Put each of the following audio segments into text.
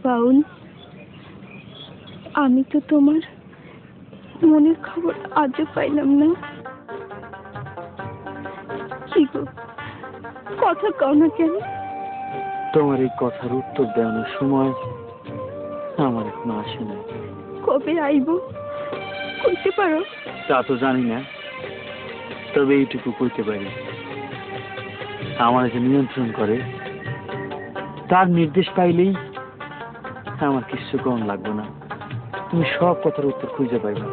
বাউল, আমি তো তোমার মনের খবর আজও পাইলাম না। কি গো, কথা কও না কেন? তোমার এই কথার উত্তর দেওয়ানোর সময় আমার এখনো আসে না। কবে আইব কইতে পারো? তা তো জানি না, তবে এইটুকু কইতে পারি, আমার যে নিয়ন্ত্রণ করে তার নির্দেশ পাইলেই আমার কিছু কম লাগবে না। তুমি সব কথার উত্তর খুঁজে পাইবে।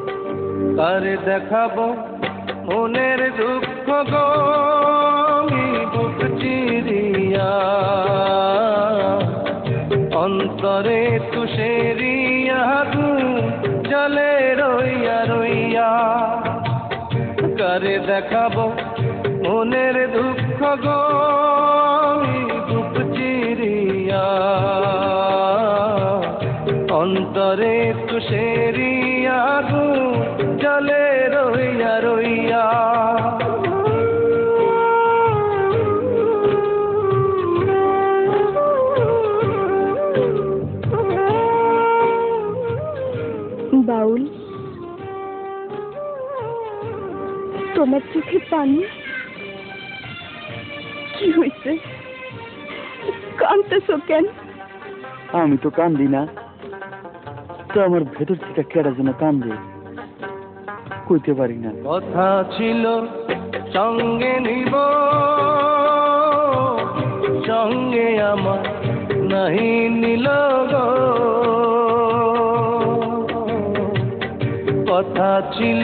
কারে দেখাবো মনের দুঃখ গো বুক চিরিয়া, অন্তরে তুষেরিয়া জলে রইয়া রইয়া। কারে দেখাবো মনের দুঃখ গো বুক চিরিয়া, অন্তরে তুষেরিয়া জলে রইয়া রইয়া। বাউল, তোমার চোখে পানি? কি হয়েছে, কাঁদতেছো কেন? আমি তো কান্দি না, তো আমার ভেতর থেকে কেডা যেন কান্দে, কইতে পারি না। কথা ছিল সঙ্গে নিব, সঙ্গে আমার নাহি নিল গো। কথা ছিল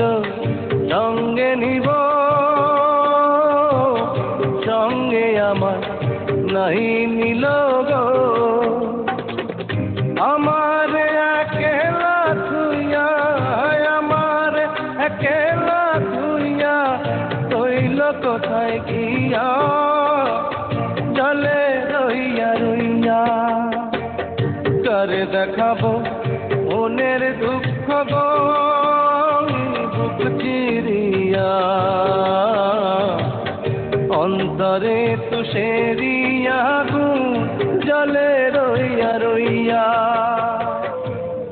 সঙ্গে নিব, সঙ্গে আমার নাহি নিল গো। আমার একেলা থুইয়া, আমার একেলা থুইয়া কইল কোথায় গিয়া জলে রইয়া রইয়া। কারে দেখাবো মনের দুঃখ গো বুক চিরিয়া, অন্তরে তুষেরিয়া জলে রইয়া রইয়া।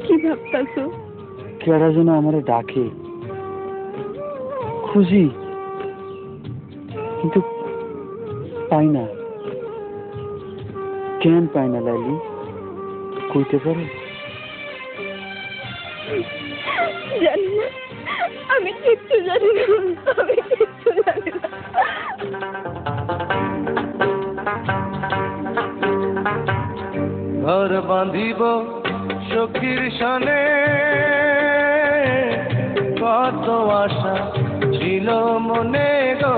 কি ভাবতাছো? কেডা যেন আমারে ডাকে, খুঁজি কিন্তু পাই না। কেন পাই না লাইলি, কইতে পারো? জানি না, আমি কিচ্ছু জানি না, আমি কিচ্ছু জানি না। ঘর বাঁধিব সখীর সনে, কত আশা ছিল মনে গো।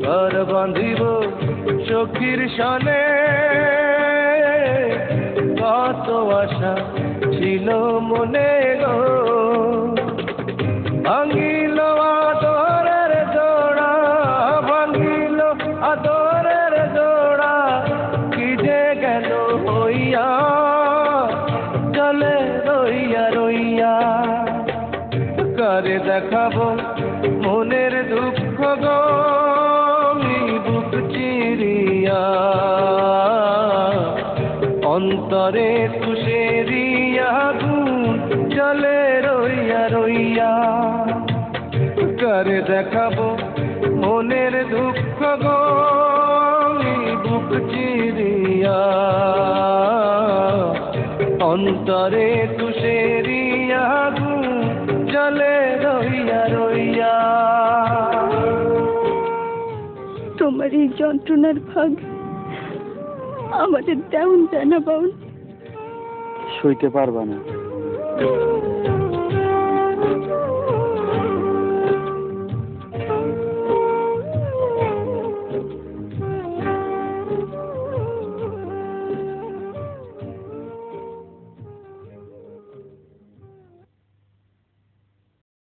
ঘর বাঁধিব সখীর সনে, কত আশা ছিল মনে গো। ভাঙিল আদরের জোড়া, ভাঙিল আদরের জোড়া, কি যে গেল হইয়া চলে রইয়া রইয়া। কারে দেখাবো মনের দুঃখ গো বুক চিরিয়া, অন্তরে তুষেরিয়া চলে রইয়া রইয়া। কারে দেখাবো মনের দুঃখ গো বুক চিরিয়া, অন্তরে তুষেরিয়া জলে রইয়া রইয়া। তোমার এই যন্ত্রণার ভাগ আমাদের দেউন জানা বাউল। সইতে পারবা না।